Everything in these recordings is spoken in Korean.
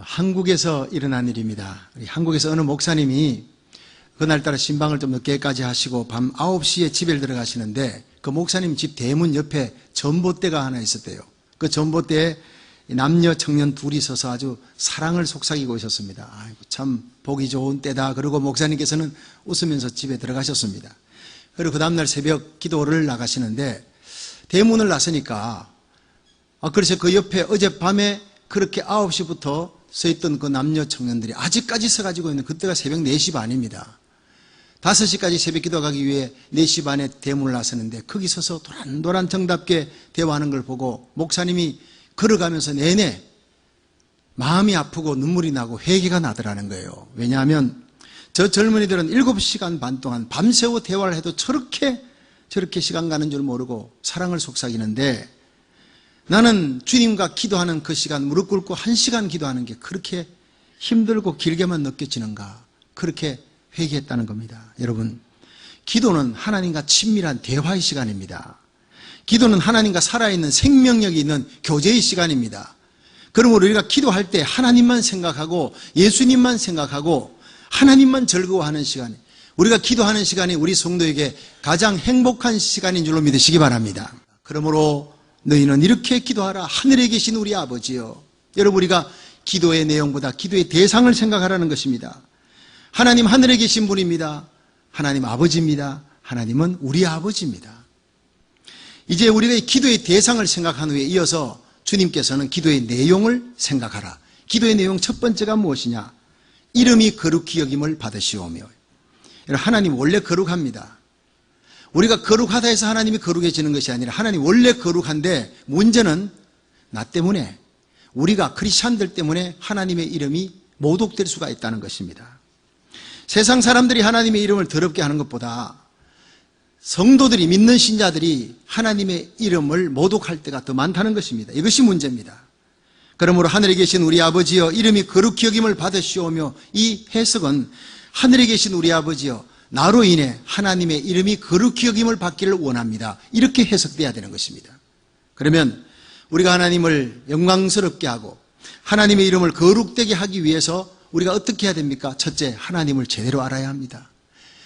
한국에서 일어난 일입니다. 한국에서 어느 목사님이 그날따라 신방을 좀 늦게까지 하시고 밤 9시에 집에 들어가시는데 그 목사님 집 대문 옆에 전봇대가 하나 있었대요. 그 전봇대에 남녀 청년 둘이 서서 아주 사랑을 속삭이고 있었습니다. 아이고, 참 보기 좋은 때다. 그리고 목사님께서는 웃으면서 집에 들어가셨습니다. 그리고 그 다음날 새벽 기도를 나가시는데 대문을 나서니까 그래서 그 옆에 어젯밤에 그렇게 9시부터 서 있던 그 남녀 청년들이 아직까지 서가지고 있는, 그때가 새벽 4시 반입니다. 5시까지 새벽 기도 가기 위해 4시 반에 대문을 나서는데 거기 서서 도란도란 정답게 대화하는 걸 보고 목사님이 걸어가면서 내내 마음이 아프고 눈물이 나고 회개가 나더라는 거예요. 왜냐하면 저 젊은이들은 7시간 반 동안 밤새워 대화를 해도 저렇게 시간 가는 줄 모르고 사랑을 속삭이는데 나는 주님과 기도하는 그 시간, 무릎 꿇고 1시간 기도하는 게 그렇게 힘들고 길게만 느껴지는가, 그렇게 회개했다는 겁니다. 여러분, 기도는 하나님과 친밀한 대화의 시간입니다. 기도는 하나님과 살아있는 생명력이 있는 교제의 시간입니다. 그러므로 우리가 기도할 때 하나님만 생각하고 예수님만 생각하고 하나님만 즐거워하는 시간, 우리가 기도하는 시간이 우리 성도에게 가장 행복한 시간인 줄로 믿으시기 바랍니다. 그러므로 너희는 이렇게 기도하라. 하늘에 계신 우리 아버지여. 여러분, 우리가 기도의 내용보다 기도의 대상을 생각하라는 것입니다. 하나님 하늘에 계신 분입니다. 하나님 아버지입니다. 하나님은 우리 아버지입니다. 이제 우리가 이 기도의 대상을 생각한 후에 이어서 주님께서는 기도의 내용을 생각하라. 기도의 내용 첫 번째가 무엇이냐? 이름이 거룩히 여김을 받으시오며. 하나님 원래 거룩합니다. 우리가 거룩하다 해서 하나님이 거룩해지는 것이 아니라 하나님 원래 거룩한데 문제는 나 때문에, 우리가 크리스찬들 때문에 하나님의 이름이 모독될 수가 있다는 것입니다. 세상 사람들이 하나님의 이름을 더럽게 하는 것보다 성도들이, 믿는 신자들이 하나님의 이름을 모독할 때가 더 많다는 것입니다. 이것이 문제입니다. 그러므로 하늘에 계신 우리 아버지여 이름이 거룩히 여김을 받으시오며, 이 해석은 하늘에 계신 우리 아버지여 나로 인해 하나님의 이름이 거룩히 여김을 받기를 원합니다. 이렇게 해석돼야 되는 것입니다. 그러면 우리가 하나님을 영광스럽게 하고 하나님의 이름을 거룩되게 하기 위해서 우리가 어떻게 해야 됩니까? 첫째, 하나님을 제대로 알아야 합니다.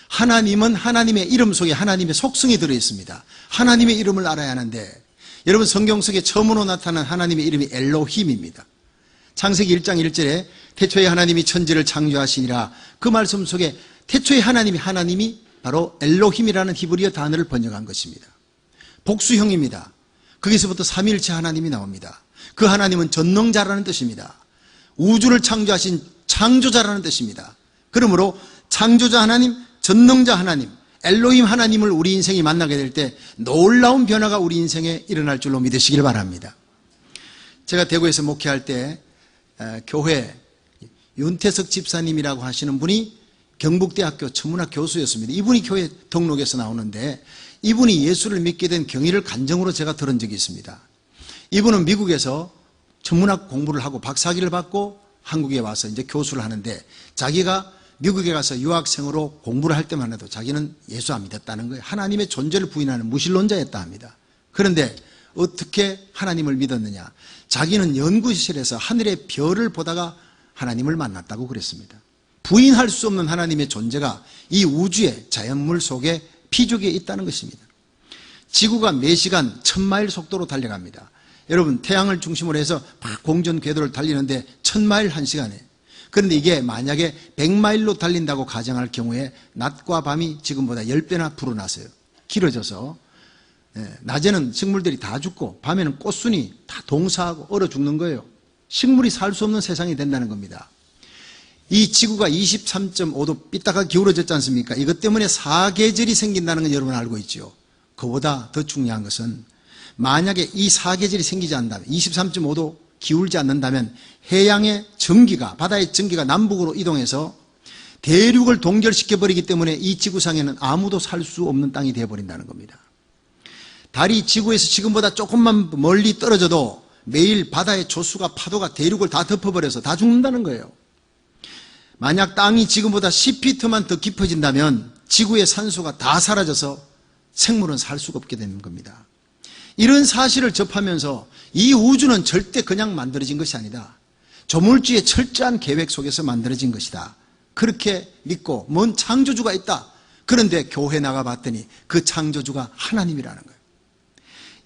하나님은 하나님의 이름 속에 하나님의 속성이 들어있습니다. 하나님의 이름을 알아야 하는데, 여러분 성경 속에 처음으로 나타난 하나님의 이름이 엘로힘입니다. 창세기 1장 1절에 태초에 하나님이 천지를 창조하시니라, 그 말씀 속에 태초에 하나님이 바로 엘로힘이라는 히브리어 단어를 번역한 것입니다. 복수형입니다. 거기서부터 삼위일체 하나님이 나옵니다. 그 하나님은 전능자라는 뜻입니다. 우주를 창조하신 창조자라는 뜻입니다. 그러므로 창조자 하나님, 전능자 하나님, 엘로힘 하나님을 우리 인생이 만나게 될 때 놀라운 변화가 우리 인생에 일어날 줄로 믿으시길 바랍니다. 제가 대구에서 목회할 때 교회 윤태석 집사님이라고 하시는 분이 경북대학교 천문학 교수였습니다. 이분이 교회 등록에서 나오는데 이분이 예수를 믿게 된 경위를 간증으로 제가 들은 적이 있습니다. 이분은 미국에서 천문학 공부를 하고 박사학위를 받고 한국에 와서 이제 교수를 하는데, 자기가 미국에 가서 유학생으로 공부를 할 때만 해도 자기는 예수 안 믿었다는 거예요. 하나님의 존재를 부인하는 무신론자였다 합니다. 그런데 어떻게 하나님을 믿었느냐? 자기는 연구실에서 하늘의 별을 보다가 하나님을 만났다고 그랬습니다. 부인할 수 없는 하나님의 존재가 이 우주의 자연물 속에 피조기에 있다는 것입니다. 지구가 매시간 1000마일 속도로 달려갑니다. 여러분, 태양을 중심으로 해서 공전 궤도를 달리는데 1000마일 1시간에, 그런데 이게 만약에 100마일로 달린다고 가정할 경우에 낮과 밤이 지금보다 10배나 불어나서요. 길어져서 낮에는 식물들이 다 죽고 밤에는 꽃순이 다 동사하고 얼어 죽는 거예요. 식물이 살 수 없는 세상이 된다는 겁니다. 이 지구가 23.5도 삐딱하게 기울어졌지 않습니까? 이것 때문에 사계절이 생긴다는 건 여러분 알고 있죠. 그보다 더 중요한 것은 만약에 이 사계절이 생기지 않는다면, 23.5도 기울지 않는다면 해양의 전기가, 바다의 전기가 남북으로 이동해서 대륙을 동결시켜버리기 때문에 이 지구상에는 아무도 살 수 없는 땅이 되어버린다는 겁니다. 달이 지구에서 지금보다 조금만 멀리 떨어져도 매일 바다의 조수가, 파도가 대륙을 다 덮어버려서 다 죽는다는 거예요. 만약 땅이 지금보다 10피트만 더 깊어진다면 지구의 산소가 다 사라져서 생물은 살 수가 없게 되는 겁니다. 이런 사실을 접하면서 이 우주는 절대 그냥 만들어진 것이 아니다. 조물주의 철저한 계획 속에서 만들어진 것이다. 그렇게 믿고 먼 창조주가 있다. 그런데 교회 나가봤더니 그 창조주가 하나님이라는 거예요.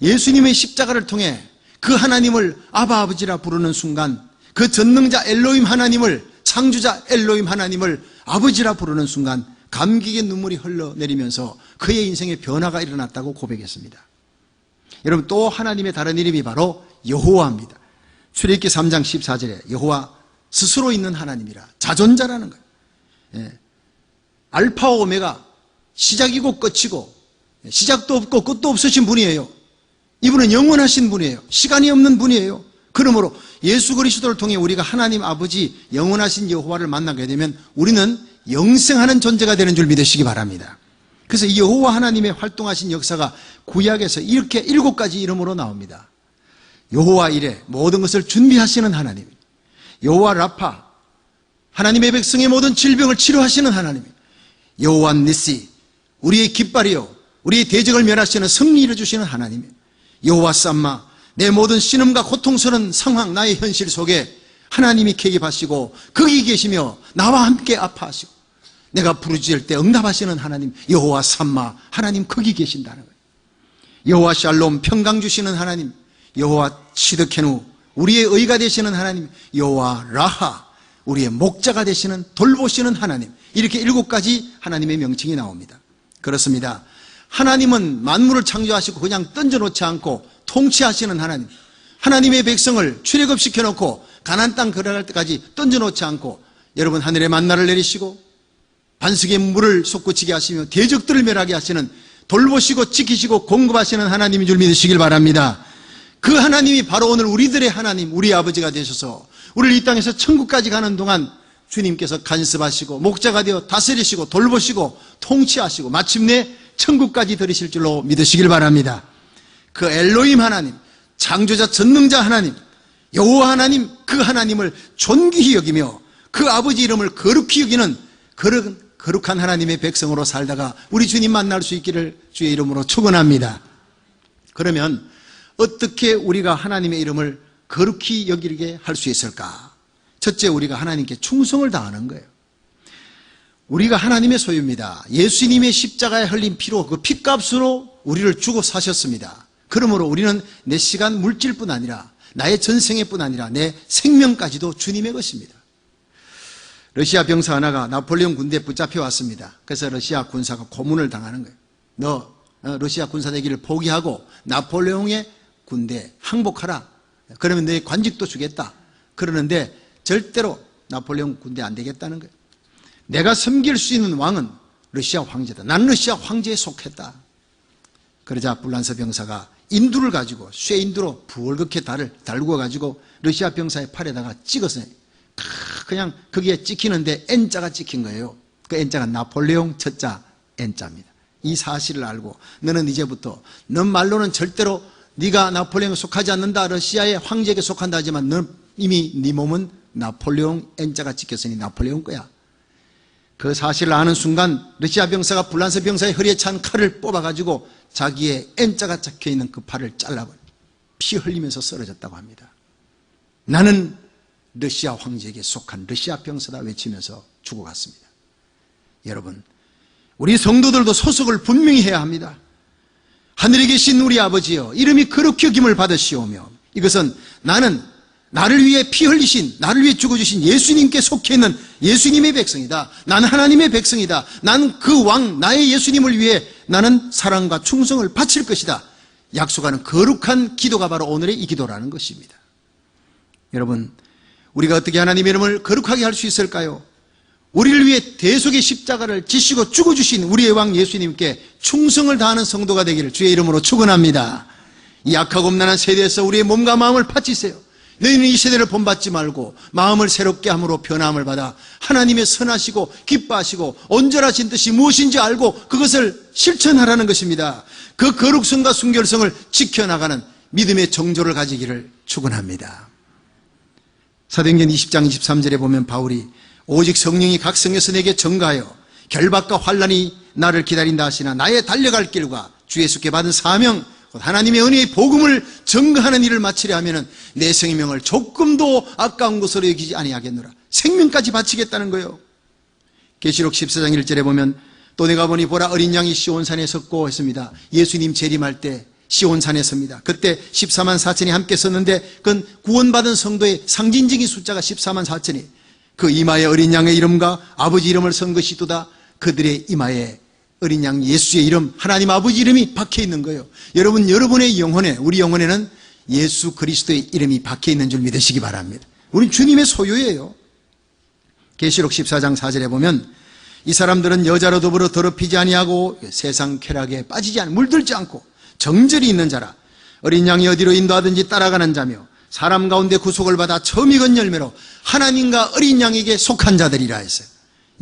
예수님의 십자가를 통해 그 하나님을 아바 아버지라 부르는 순간, 그 전능자 엘로힘 하나님을, 창조자 엘로힘 하나님을 아버지라 부르는 순간 감격의 눈물이 흘러내리면서 그의 인생에 변화가 일어났다고 고백했습니다. 여러분, 또 하나님의 다른 이름이 바로 여호와입니다. 출애굽기 3장 14절에 여호와 스스로 있는 하나님이라, 자존자라는 거예요. 예. 알파와 오메가, 시작이고 끝이고 시작도 없고 끝도 없으신 분이에요. 이분은 영원하신 분이에요. 시간이 없는 분이에요. 그러므로 예수 그리스도를 통해 우리가 하나님 아버지 영원하신 여호와를 만나게 되면 우리는 영생하는 존재가 되는 줄 믿으시기 바랍니다. 그래서 이 여호와 하나님의 활동하신 역사가 구약에서 이렇게 7가지 이름으로 나옵니다. 여호와 이레, 모든 것을 준비하시는 하나님. 여호와 라파, 하나님의 백성의 모든 질병을 치료하시는 하나님. 여호와 니시, 우리의 깃발이요 우리의 대적을 멸하시는 승리를 주시는 하나님. 여호와 삼마, 내 모든 신음과 고통스러운 상황, 나의 현실 속에 하나님이 개입하시고 거기 계시며 나와 함께 아파하시고 내가 부르짖을 때 응답하시는 하나님. 여호와 삼마, 하나님 거기 계신다는 거예요. 여호와 샬롬, 평강 주시는 하나님. 여호와 치드케누, 우리의 의가 되시는 하나님. 여호와 라하, 우리의 목자가 되시는, 돌보시는 하나님. 이렇게 7가지 하나님의 명칭이 나옵니다. 그렇습니다. 하나님은 만물을 창조하시고 그냥 던져놓지 않고 통치하시는 하나님. 하나님의 백성을 출애굽시켜놓고 가나안 땅 들어갈 때까지 던져놓지 않고 여러분 하늘에 만나를 내리시고 반석에 물을 솟구치게 하시며 대적들을 멸하게 하시는, 돌보시고 지키시고 공급하시는 하나님인 줄 믿으시길 바랍니다. 그 하나님이 바로 오늘 우리들의 하나님, 우리 아버지가 되셔서 우리를 이 땅에서 천국까지 가는 동안 주님께서 간섭하시고 목자가 되어 다스리시고 돌보시고 통치하시고 마침내 천국까지 들으실 줄로 믿으시길 바랍니다. 그 엘로힘 하나님, 창조자 전능자 하나님, 여호와 하나님, 그 하나님을 존귀히 여기며 그 아버지 이름을 거룩히 여기는 거룩한 하나님의 백성으로 살다가 우리 주님 만날 수 있기를 주의 이름으로 축원합니다. 그러면 어떻게 우리가 하나님의 이름을 거룩히 여기게 할 수 있을까? 첫째, 우리가 하나님께 충성을 다하는 거예요. 우리가 하나님의 소유입니다. 예수님의 십자가에 흘린 피로, 그 피값으로 우리를 주고 사셨습니다. 그러므로 우리는 내 시간 물질뿐 아니라 나의 전생애뿐 아니라 내 생명까지도 주님의 것입니다. 러시아 병사 하나가 나폴레옹 군대에 붙잡혀 왔습니다. 그래서 러시아 군사가 고문을 당하는 거예요. 너 러시아 군사 되기를 포기하고 나폴레옹의 군대에 항복하라. 그러면 너의 관직도 주겠다. 그러는데 절대로 나폴레옹 군대 안 되겠다는 거예요. 내가 섬길 수 있는 왕은 러시아 황제다. 나는 러시아 황제에 속했다. 그러자 불란서 병사가 인두를 가지고 쇠인두로 부얼겋게 달구어 가지고 러시아 병사의 팔에다가 찍었어요. 그냥 거기에 찍히는데 N자가 찍힌 거예요. 그 N자가 나폴레옹 첫자 N자입니다. 이 사실을 알고 너는 이제부터 넌 말로는 절대로 네가 나폴레옹에 속하지 않는다, 러시아의 황제에게 속한다 하지만 넌 이미 네 몸은 나폴레옹 N자가 찍혔으니 나폴레옹 거야. 그 사실을 아는 순간 러시아 병사가 불란서 병사의 허리에 찬 칼을 뽑아가지고 자기의 N자가 적혀있는 그 팔을 잘라버려 피 흘리면서 쓰러졌다고 합니다. 나는 러시아 황제에게 속한 러시아 병사다 외치면서 죽어갔습니다. 여러분, 우리 성도들도 소속을 분명히 해야 합니다. 하늘에 계신 우리 아버지여, 이름이 거룩히 여김을 받으시오며, 이것은 나는 나를 위해 피 흘리신, 나를 위해 죽어주신 예수님께 속해 있는 예수님의 백성이다. 나는 하나님의 백성이다. 나는 그 왕, 나의 예수님을 위해 나는 사랑과 충성을 바칠 것이다. 약속하는 거룩한 기도가 바로 오늘의 이 기도라는 것입니다. 여러분, 우리가 어떻게 하나님의 이름을 거룩하게 할 수 있을까요? 우리를 위해 대속의 십자가를 지시고 죽어주신 우리의 왕 예수님께 충성을 다하는 성도가 되기를 주의 이름으로 축원합니다. 이 악하고 음란한 세대에서 우리의 몸과 마음을 바치세요. 너희는 이 세대를 본받지 말고 마음을 새롭게 함으로 변화함을 받아 하나님의 선하시고 기뻐하시고 온전하신 뜻이 무엇인지 알고 그것을 실천하라는 것입니다. 그 거룩성과 순결성을 지켜나가는 믿음의 정조를 가지기를 축원합니다. 사도행전 20장 23절에 보면 바울이 오직 성령이 각 성에서 내게 전가하여 결박과 환난이 나를 기다린다 하시나 나의 달려갈 길과 주 예수께 받은 사명 하나님의 은혜의 복음을 증거하는 일을 마치려 하면은 내 생명을 조금도 아까운 것으로 여기지 아니하겠노라. 생명까지 바치겠다는 거예요. 계시록 14장 1절에 보면 또 내가 보니 보라 어린 양이 시온산에 섰고 했습니다. 예수님 재림할 때 시온산에 섭니다. 그때 14만 4천이 함께 섰는데 그건 구원받은 성도의 상징적인 숫자가 14만 4천이 그 이마에 어린 양의 이름과 아버지 이름을 쓴 것이도다. 그들의 이마에 어린 양 예수의 이름, 하나님 아버지 이름이 박혀 있는 거예요. 여러분, 여러분의 영혼에, 우리 영혼에는 예수 그리스도의 이름이 박혀 있는 줄 믿으시기 바랍니다. 우린 주님의 소유예요. 계시록 14장 4절에 보면 이 사람들은 여자로 더불어 더럽히지 아니하고 세상 쾌락에 빠지지 않고 물들지 않고 정절이 있는 자라. 어린 양이 어디로 인도하든지 따라가는 자며 사람 가운데 구속을 받아 처음 익은 열매로 하나님과 어린 양에게 속한 자들이라 했어요.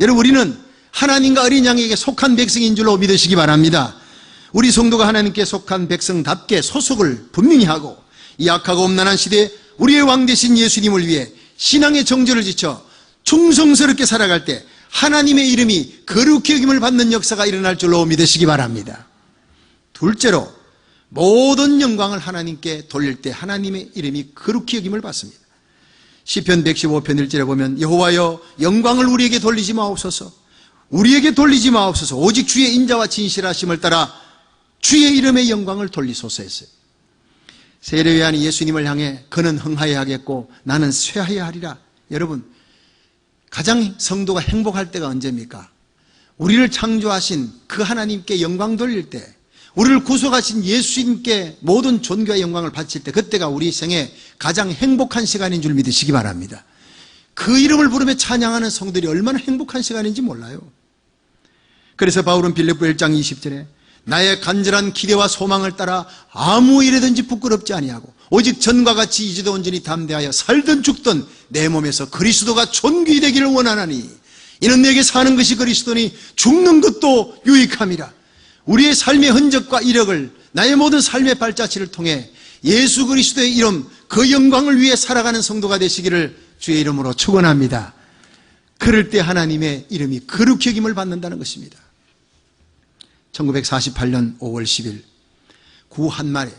여러분, 우리는 하나님과 어린 양에게 속한 백성인 줄로 믿으시기 바랍니다. 우리 성도가 하나님께 속한 백성답게 소속을 분명히 하고 이 악하고 엄난한 시대에 우리의 왕 되신 예수님을 위해 신앙의 정절을 지쳐 충성스럽게 살아갈 때 하나님의 이름이 거룩히 여김을 받는 역사가 일어날 줄로 믿으시기 바랍니다. 둘째로 모든 영광을 하나님께 돌릴 때 하나님의 이름이 거룩히 여김을 받습니다. 시편 115편 1절에 보면 여호와여 영광을 우리에게 돌리지 마옵소서. 우리에게 돌리지 마옵소서. 오직 주의 인자와 진실하심을 따라 주의 이름의 영광을 돌리소서 했어요. 세례요한이 예수님을 향해 그는 흥하여 하겠고 나는 쇠하여 하리라. 여러분, 가장 성도가 행복할 때가 언제입니까? 우리를 창조하신 그 하나님께 영광 돌릴 때, 우리를 구속하신 예수님께 모든 존귀와 영광을 바칠 때, 그때가 우리 생에 가장 행복한 시간인 줄 믿으시기 바랍니다. 그 이름을 부르며 찬양하는 성들이 얼마나 행복한 시간인지 몰라요. 그래서 바울은 빌립보 1장 20절에 나의 간절한 기대와 소망을 따라 아무 일에든지 부끄럽지 아니하고 오직 전과 같이 이제도 온전히 담대하여 살든 죽든 내 몸에서 그리스도가 존귀되기를 원하나니 이는 내게 사는 것이 그리스도니 죽는 것도 유익함이라. 우리의 삶의 흔적과 이력을 나의 모든 삶의 발자취를 통해 예수 그리스도의 이름, 그 영광을 위해 살아가는 성도가 되시기를 주의 이름으로 축원합니다. 그럴 때 하나님의 이름이 거룩히 여김을 받는다는 것입니다. 1948년 5월 10일 구 한말에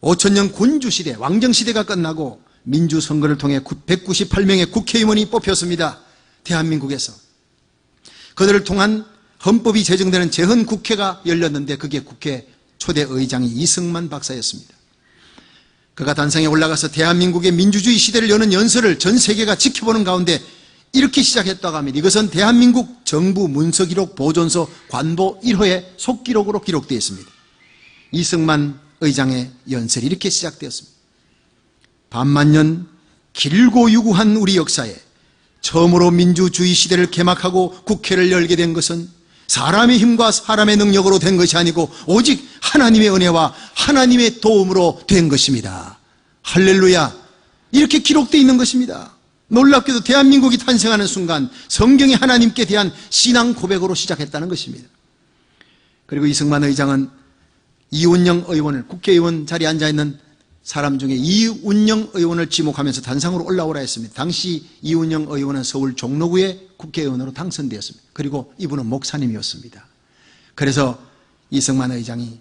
5천년 군주시대, 왕정시대가 끝나고 민주선거를 통해 198명의 국회의원이 뽑혔습니다. 대한민국에서. 그들을 통한 헌법이 제정되는 재헌국회가 열렸는데 그게 국회 초대 의장이 이승만 박사였습니다. 그가 단상에 올라가서 대한민국의 민주주의 시대를 여는 연설을 전 세계가 지켜보는 가운데 이렇게 시작했다고 합니다. 이것은 대한민국 정부 문서기록 보존소 관보 1호의 속기록으로 기록되어 있습니다. 이승만 의장의 연설이 이렇게 시작되었습니다. 반만년 길고 유구한 우리 역사에 처음으로 민주주의 시대를 개막하고 국회를 열게 된 것은 사람의 힘과 사람의 능력으로 된 것이 아니고 오직 하나님의 은혜와 하나님의 도움으로 된 것입니다. 할렐루야. 이렇게 기록되어 있는 것입니다. 놀랍게도 대한민국이 탄생하는 순간 성경이 하나님께 대한 신앙 고백으로 시작했다는 것입니다. 그리고 이승만 의장은 이운영 의원을, 국회의원 자리에 앉아있는 사람 중에 이운영 의원을 지목하면서 단상으로 올라오라 했습니다. 당시 이운영 의원은 서울 종로구의 국회의원으로 당선되었습니다. 그리고 이분은 목사님이었습니다. 그래서 이승만 의장이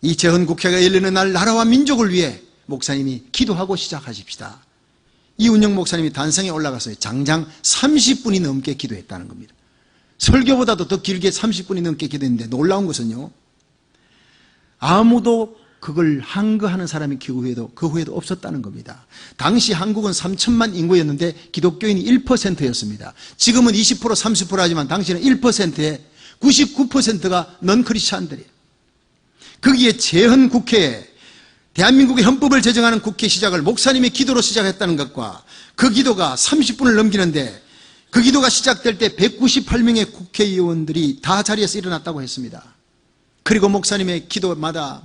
이 재헌국회가 열리는 날 나라와 민족을 위해 목사님이 기도하고 시작하십시다. 이운영 목사님이 단상에 올라가서 장장 30분이 넘게 기도했다는 겁니다. 설교보다도 더 길게 30분이 넘게 기도했는데 놀라운 것은요, 아무도 그걸 항거하는 사람이 그 후에도 없었다는 겁니다. 당시 한국은 3천만 인구였는데 기독교인이 1%였습니다. 지금은 20% 30% 하지만 당시는 1%에 99%가 넌 크리스찬들이에요. 거기에 재헌국회에 대한민국의 헌법을 제정하는 국회 시작을 목사님의 기도로 시작했다는 것과 그 기도가 30분을 넘기는데 그 기도가 시작될 때 198명의 국회의원들이 다 자리에서 일어났다고 했습니다. 그리고 목사님의 기도마다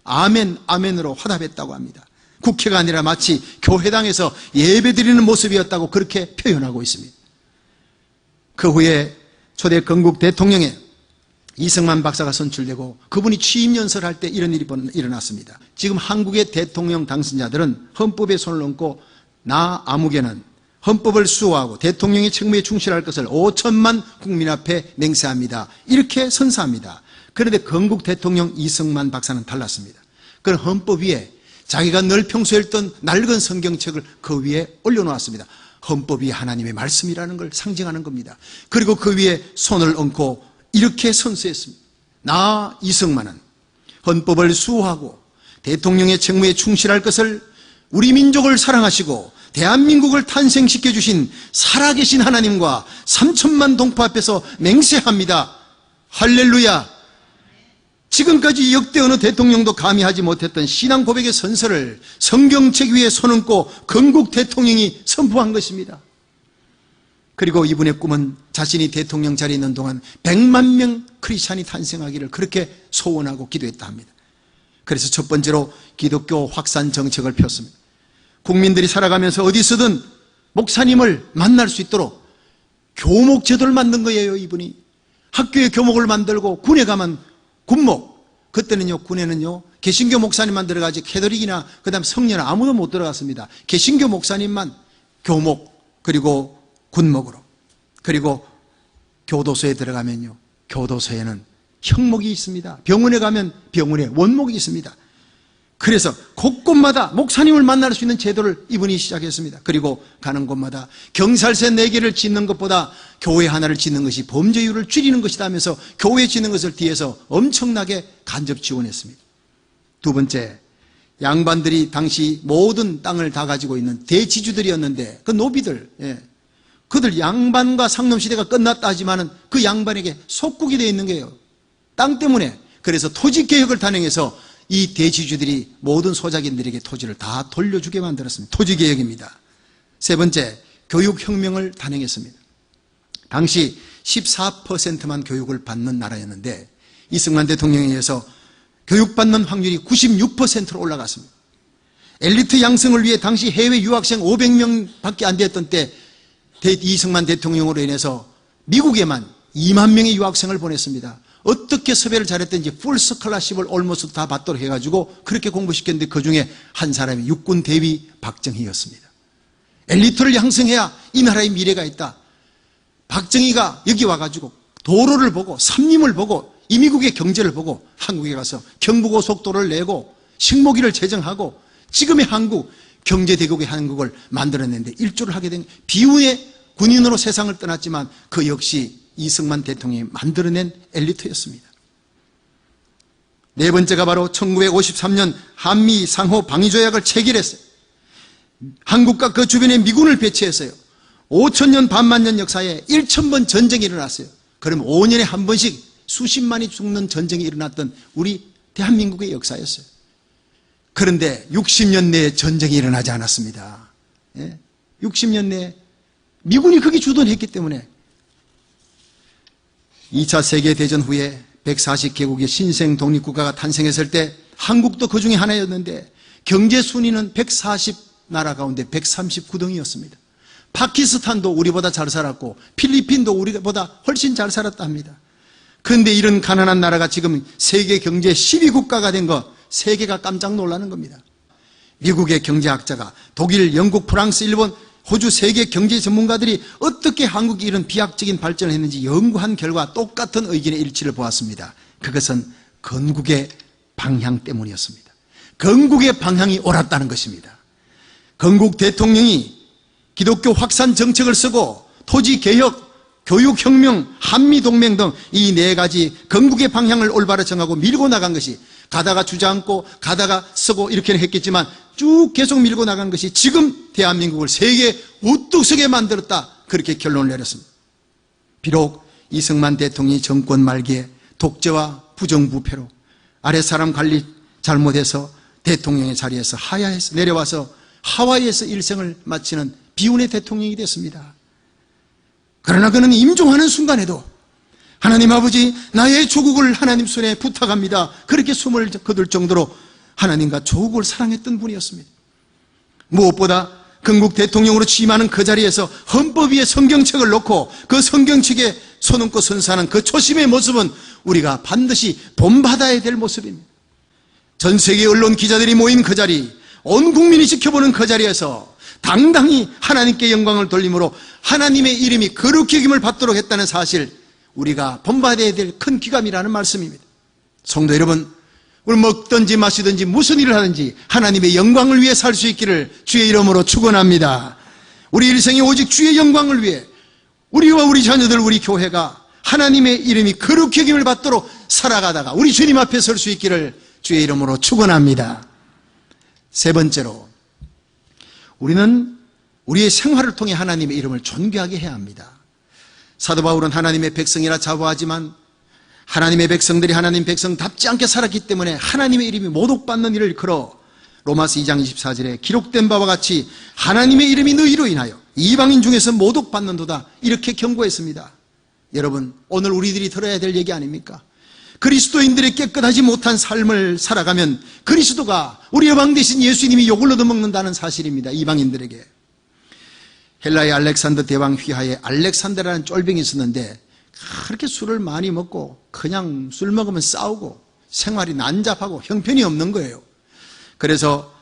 아멘, 아멘으로 화답했다고 합니다. 국회가 아니라 마치 교회당에서 예배드리는 모습이었다고 그렇게 표현하고 있습니다. 그 후에 초대 건국 대통령에 이승만 박사가 선출되고 그분이 취임 연설할 때 이런 일이 일어났습니다. 지금 한국의 대통령 당선자들은 헌법에 손을 얹고 나 아무개는 헌법을 수호하고 대통령의 책무에 충실할 것을 5천만 국민 앞에 맹세합니다. 이렇게 선사합니다. 그런데 건국 대통령 이승만 박사는 달랐습니다. 그런 헌법 위에 자기가 늘 평소에 읽던 낡은 성경책을 그 위에 올려놓았습니다. 헌법이 하나님의 말씀이라는 걸 상징하는 겁니다. 그리고 그 위에 손을 얹고 이렇게 선서했습니다. 나 이승만은 헌법을 수호하고 대통령의 책무에 충실할 것을, 우리 민족을 사랑하시고 대한민국을 탄생시켜 주신 살아계신 하나님과 3천만 동포 앞에서 맹세합니다. 할렐루야. 지금까지 역대 어느 대통령도 감히 하지 못했던 신앙 고백의 선서를 성경책 위에 손얹고 건국 대통령이 선포한 것입니다. 그리고 이분의 꿈은 자신이 대통령 자리에 있는 동안 100만 명 크리스찬이 탄생하기를 그렇게 소원하고 기도했다 합니다. 그래서 첫 번째로 기독교 확산 정책을 폈습니다. 국민들이 살아가면서 어디서든 목사님을 만날 수 있도록 교목 제도를 만든 거예요. 이분이 학교에 교목을 만들고 군에 가면 군목, 그때는요 군에는요 개신교 목사님만 들어가지 캐톨릭이나 그다음 성녀는 아무도 못 들어갔습니다. 개신교 목사님만 교목, 그리고 군목으로. 그리고 교도소에 들어가면요 교도소에는 형목이 있습니다. 병원에 가면 병원에 원목이 있습니다. 그래서 곳곳마다 목사님을 만날 수 있는 제도를 이분이 시작했습니다. 그리고 가는 곳마다 경찰서 4개를 짓는 것보다 교회 하나를 짓는 것이 범죄율을 줄이는 것이다 하면서 교회 짓는 것을 뒤에서 엄청나게 간접 지원했습니다. 두 번째, 양반들이 당시 모든 땅을 다 가지고 있는 대지주들이었는데 그 노비들, 그들 양반과 상놈시대가 끝났다 하지만은 그 양반에게 속국이 되어 있는 거예요. 땅 때문에. 그래서 토지개혁을 단행해서 이 대지주들이 모든 소작인들에게 토지를 다 돌려주게 만들었습니다. 토지개혁입니다. 세 번째, 교육혁명을 단행했습니다. 당시 14%만 교육을 받는 나라였는데 이승만 대통령에 의해서 교육받는 확률이 96%로 올라갔습니다. 엘리트 양성을 위해 당시 해외 유학생 500명밖에 안 됐던 때 이승만 대통령으로 인해서 미국에만 2만 명의 유학생을 보냈습니다. 어떻게 섭외를 잘했든지 풀 스칼라십을 올모스 다 받도록 해가지고 그렇게 공부시켰는데 그 중에 한 사람이 육군 대위 박정희였습니다. 엘리트를 양성해야 이 나라의 미래가 있다. 박정희가 여기 와가지고 도로를 보고 삼림을 보고 이미국의 경제를 보고 한국에 가서 경부고속도로를 내고 식목일을 제정하고 지금의 한국, 경제대국의 한국을 만들어냈는데 일조를 하게 된 비운의 군인으로 세상을 떠났지만 그 역시 이승만 대통령이 만들어낸 엘리트였습니다. 네 번째가 바로 1953년 한미 상호 방위조약을 체결했어요. 한국과 그 주변에 미군을 배치했어요. 5천년 반만년 역사에 1,000번 전쟁이 일어났어요. 그럼 5년에 한 번씩 수십만이 죽는 전쟁이 일어났던 우리 대한민국의 역사였어요. 그런데 60년 내에 전쟁이 일어나지 않았습니다. 60년 내에 미군이 거기 주둔했기 때문에 2차 세계대전 후에 140개국의 신생 독립국가가 탄생했을 때 한국도 그 중에 하나였는데 경제 순위는 140나라 가운데 139등이었습니다. 파키스탄도 우리보다 잘 살았고 필리핀도 우리보다 훨씬 잘 살았다 합니다. 그런데 이런 가난한 나라가 지금 세계 경제 10위국가가 된 거 세계가 깜짝 놀라는 겁니다. 미국의 경제학자가 독일, 영국, 프랑스, 일본, 호주 세계 경제 전문가들이 어떻게 한국이 이런 비약적인 발전을 했는지 연구한 결과 똑같은 의견의 일치를 보았습니다. 그것은 건국의 방향 때문이었습니다. 건국의 방향이 옳았다는 것입니다. 건국 대통령이 기독교 확산 정책을 쓰고 토지개혁, 교육혁명, 한미동맹 등 이 4가지 건국의 방향을 올바로 정하고 밀고 나간 것이 가다가 주저앉고 가다가 쓰고 이렇게는 했겠지만 쭉 계속 밀고 나간 것이 지금 대한민국을 세계에 우뚝 서게 만들었다. 그렇게 결론을 내렸습니다. 비록 이승만 대통령이 정권 말기에 독재와 부정부패로 아랫사람 관리 잘못해서 대통령의 자리에서 하야해서 내려와서 하와이에서 일생을 마치는 비운의 대통령이 됐습니다. 그러나 그는 임종하는 순간에도 하나님 아버지 나의 조국을 하나님 손에 부탁합니다. 그렇게 숨을 거둘 정도로 하나님과 조국을 사랑했던 분이었습니다. 무엇보다 건국 대통령으로 취임하는 그 자리에서 헌법 위에 성경책을 놓고 그 성경책에 손얹고 선사하는 그 초심의 모습은 우리가 반드시 본받아야 될 모습입니다. 전 세계 언론 기자들이 모인 그 자리, 온 국민이 지켜보는 그 자리에서 당당히 하나님께 영광을 돌림으로 하나님의 이름이 거룩히 여김을 받도록 했다는 사실, 우리가 본받아야 될 큰 귀감이라는 말씀입니다. 성도 여러분, 우리 먹든지 마시든지 무슨 일을 하든지 하나님의 영광을 위해 살 수 있기를 주의 이름으로 축원합니다. 우리 일생이 오직 주의 영광을 위해 우리와 우리 자녀들, 우리 교회가 하나님의 이름이 거룩히 여김을 받도록 살아가다가 우리 주님 앞에 설 수 있기를 주의 이름으로 축원합니다. 세 번째로, 우리는 우리의 생활을 통해 하나님의 이름을 존귀하게 해야 합니다. 사도 바울은 하나님의 백성이라 자부하지만 하나님의 백성들이 하나님 백성답지 않게 살았기 때문에 하나님의 이름이 모독받는 일을 걸어 로마서 2장 24절에 기록된 바와 같이 하나님의 이름이 너희로 인하여 이방인 중에서 모독받는도다, 이렇게 경고했습니다. 여러분, 오늘 우리들이 들어야 될 얘기 아닙니까? 그리스도인들의 깨끗하지 못한 삶을 살아가면 그리스도가, 우리 여왕 되신 예수님이 욕을 얻어먹는다는 사실입니다. 이방인들에게. 헬라의 알렉산더 대왕 휘하에 알렉산더라는 쫄병이 있었는데 그렇게 술을 많이 먹고 그냥 술 먹으면 싸우고 생활이 난잡하고 형편이 없는 거예요. 그래서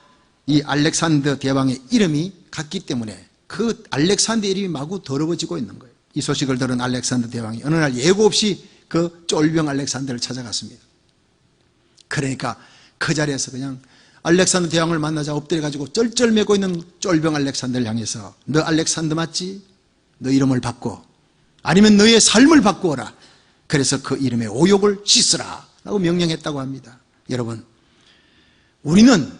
이 알렉산더 대왕의 이름이 같기 때문에 그 알렉산더 이름이 마구 더러워지고 있는 거예요. 이 소식을 들은 알렉산더 대왕이 어느 날 예고 없이 그 쫄병 알렉산더를 찾아갔습니다. 그러니까 그 자리에서 그냥 알렉산더 대왕을 만나자 엎드려가지고 쩔쩔매고 있는 쫄병 알렉산더를 향해서 너 알렉산더 맞지? 너 이름을 바꿔, 아니면 너의 삶을 바꾸어라. 그래서 그 이름의 오욕을 씻으라 라고 명령했다고 합니다. 여러분, 우리는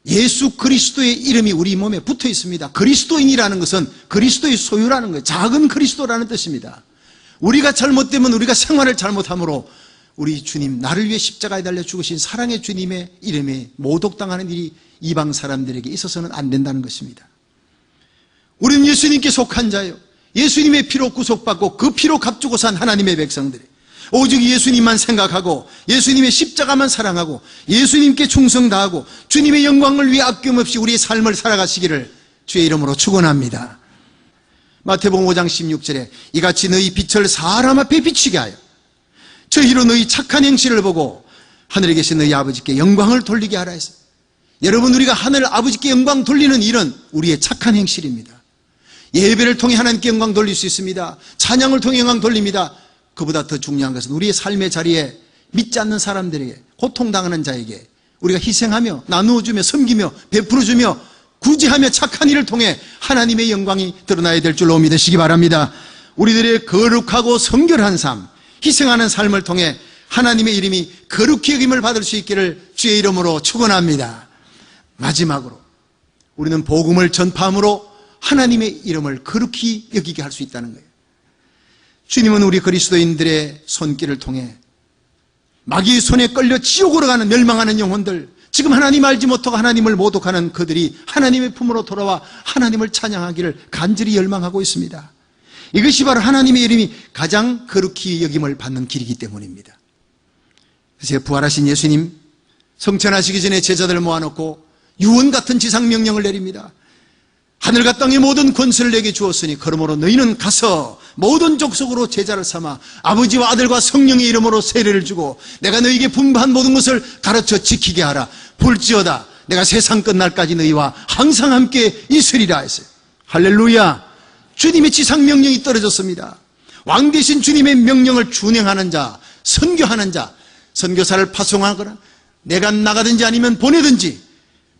예수 그리스도의 이름이 우리 몸에 붙어 있습니다. 그리스도인이라는 것은 그리스도의 소유라는 거예요. 작은 그리스도라는 뜻입니다. 우리가 잘못되면, 우리가 생활을 잘못함으로 우리 주님, 나를 위해 십자가에 달려 죽으신 사랑의 주님의 이름에 모독당하는 일이 이방 사람들에게 있어서는 안 된다는 것입니다. 우리는 예수님께 속한 자예요. 예수님의 피로 구속받고 그 피로 값주고 산 하나님의 백성들이 오직 예수님만 생각하고 예수님의 십자가만 사랑하고 예수님께 충성 다하고 주님의 영광을 위해 아낌없이 우리의 삶을 살아가시기를 주의 이름으로 축원합니다. 마태복음 5장 16절에 이같이 너희 빛을 사람 앞에 비치게 하여 저희로 너희 착한 행실을 보고 하늘에 계신 너희 아버지께 영광을 돌리게 하라 했어요. 여러분, 우리가 하늘 아버지께 영광 돌리는 일은 우리의 착한 행실입니다. 예배를 통해 하나님께 영광 돌릴 수 있습니다. 찬양을 통해 영광 돌립니다. 그보다 더 중요한 것은 우리의 삶의 자리에 믿지 않는 사람들에게, 고통당하는 자에게 우리가 희생하며 나누어주며 섬기며 베풀어주며 구제하며 착한 일을 통해 하나님의 영광이 드러나야 될 줄로 믿으시기 바랍니다. 우리들의 거룩하고 성결한 삶, 희생하는 삶을 통해 하나님의 이름이 거룩히 여김을 받을 수 있기를 주의 이름으로 축원합니다. 마지막으로 우리는 복음을 전파함으로 하나님의 이름을 거룩히 여기게 할 수 있다는 거예요. 주님은 우리 그리스도인들의 손길을 통해 마귀의 손에 끌려 지옥으로 가는 멸망하는 영혼들, 지금 하나님 알지 못하고 하나님을 모독하는 그들이 하나님의 품으로 돌아와 하나님을 찬양하기를 간절히 열망하고 있습니다. 이것이 바로 하나님의 이름이 가장 거룩히 여김을 받는 길이기 때문입니다. 그래서 부활하신 예수님 성천하시기 전에 제자들을 모아놓고 유언 같은 지상명령을 내립니다. 하늘과 땅의 모든 권세를 내게 주었으니 그러므로 너희는 가서 모든 족속으로 제자를 삼아 아버지와 아들과 성령의 이름으로 세례를 주고 내가 너희에게 분부한 모든 것을 가르쳐 지키게 하라. 볼지어다 내가 세상 끝날까지 너희와 항상 함께 있으리라 했어요. 할렐루야. 주님의 지상명령이 떨어졌습니다. 왕 대신 주님의 명령을 준행하는 자, 선교하는 자, 선교사를 파송하거나 내가 나가든지 아니면 보내든지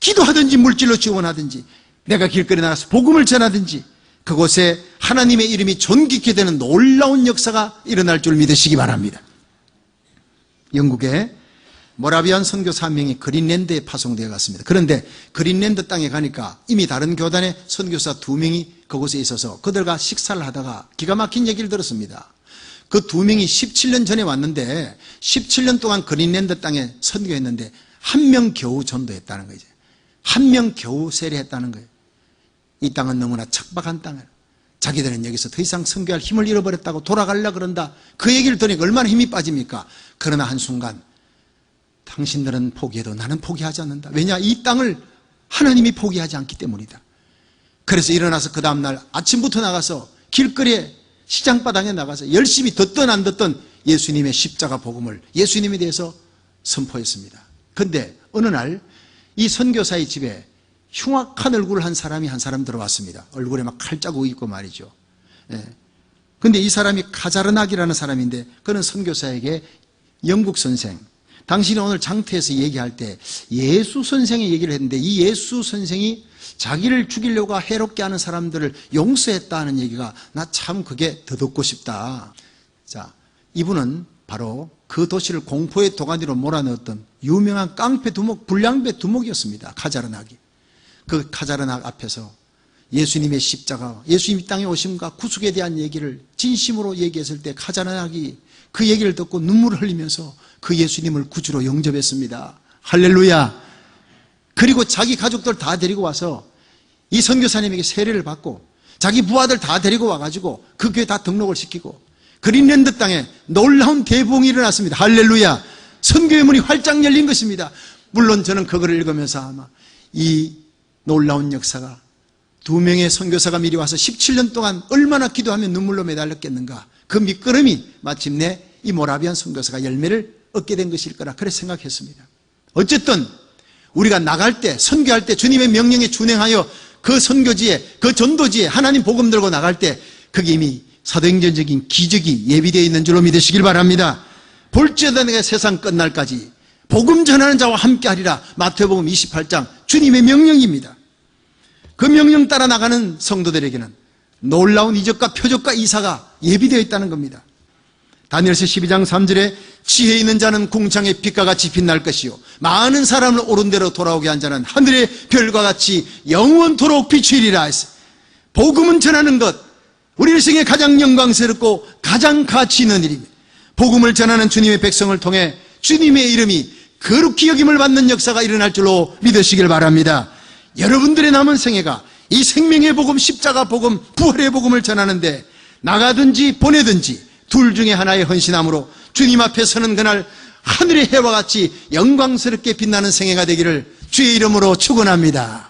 기도하든지 물질로 지원하든지 내가 길거리에 나가서 복음을 전하든지 그곳에 하나님의 이름이 존귀케 되는 놀라운 역사가 일어날 줄 믿으시기 바랍니다. 영국의 모라비안 선교사 한 명이 그린랜드에 파송되어 갔습니다. 그런데 그린랜드 땅에 가니까 이미 다른 교단의 선교사 2명이 그곳에 있어서 그들과 식사를 하다가 기가 막힌 얘기를 들었습니다. 그 2명이 17년 전에 왔는데 17년 동안 그린랜드 땅에 선교했는데 1명 겨우 전도했다는 거죠. 1명 겨우 세례했다는 거예요. 이 땅은 너무나 척박한 땅을, 자기들은 여기서 더 이상 선교할 힘을 잃어버렸다고 돌아가려고 그런다. 그 얘기를 들으니까 얼마나 힘이 빠집니까? 그러나 한순간 당신들은 포기해도 나는 포기하지 않는다. 왜냐? 이 땅을 하나님이 포기하지 않기 때문이다. 그래서 일어나서 그 다음날 아침부터 나가서 길거리에 시장바닥에 나가서 열심히 듣든 안 듣든 예수님의 십자가 복음을, 예수님에 대해서 선포했습니다. 그런데 어느 날 이 선교사의 집에 흉악한 얼굴을 한 사람이 한 사람 들어왔습니다. 얼굴에 막 칼자국 있고 말이죠. 그런데 이 사람이 카자르낙이라는 사람인데 그는 선교사에게 영국 선생, 당신이 오늘 장터에서 얘기할 때 예수 선생의 얘기를 했는데 이 예수 선생이 자기를 죽이려고 해롭게 하는 사람들을 용서했다는 얘기가 나 참 그게 더 듣고 싶다. 자, 이분은 바로 그 도시를 공포의 도가니로 몰아넣었던 유명한 깡패 두목, 불량배 두목이었습니다. 카자르낙이. 그 카자르낙 앞에서 예수님의 십자가, 예수님 이 땅에 오심과 구속에 대한 얘기를 진심으로 얘기했을 때 카자르낙이 그 얘기를 듣고 눈물을 흘리면서 그 예수님을 구주로 영접했습니다. 할렐루야. 그리고 자기 가족들 다 데리고 와서 이 선교사님에게 세례를 받고 자기 부하들 다 데리고 와가지고 그 교회 다 등록을 시키고 그린랜드 땅에 놀라운 대부흥이 일어났습니다. 할렐루야. 선교의 문이 활짝 열린 것입니다. 물론 저는 그거를 읽으면서 아마 이 놀라운 역사가 2명의 선교사가 미리 와서 17년 동안 얼마나 기도하면 눈물로 매달렸겠는가. 그 밑거름이 마침내 이 모라비안 선교사가 열매를 얻게 된 것일 거라 그렇게 생각했습니다. 어쨌든 우리가 나갈 때, 선교할 때 주님의 명령에 준행하여 그 선교지에, 그 전도지에 하나님 복음 들고 나갈 때 그게 이미 사도행전적인 기적이 예비되어 있는 줄로 믿으시길 바랍니다. 볼지어다 내가 세상 끝날까지 복음 전하는 자와 함께하리라. 마태복음 28장 주님의 명령입니다. 그 명령 따라 나가는 성도들에게는 놀라운 이적과 표적과 이사가 예비되어 있다는 겁니다. 다니엘서 12장 3절에 지혜 있는 자는 궁창의 빛과 같이 빛날 것이요 많은 사람을 옳은 대로 돌아오게 한 자는 하늘의 별과 같이 영원토록 비추리라 했어요. 복음은 전하는 것, 우리 일생에 가장 영광스럽고 가장 가치 있는 일입니다. 복음을 전하는 주님의 백성을 통해 주님의 이름이 거룩히 여김을 받는 역사가 일어날 줄로 믿으시길 바랍니다. 여러분들의 남은 생애가 이 생명의 복음, 십자가 복음, 부활의 복음을 전하는데 나가든지 보내든지 둘 중에 하나의 헌신함으로 주님 앞에 서는 그날 하늘의 해와 같이 영광스럽게 빛나는 생애가 되기를 주의 이름으로 축원합니다.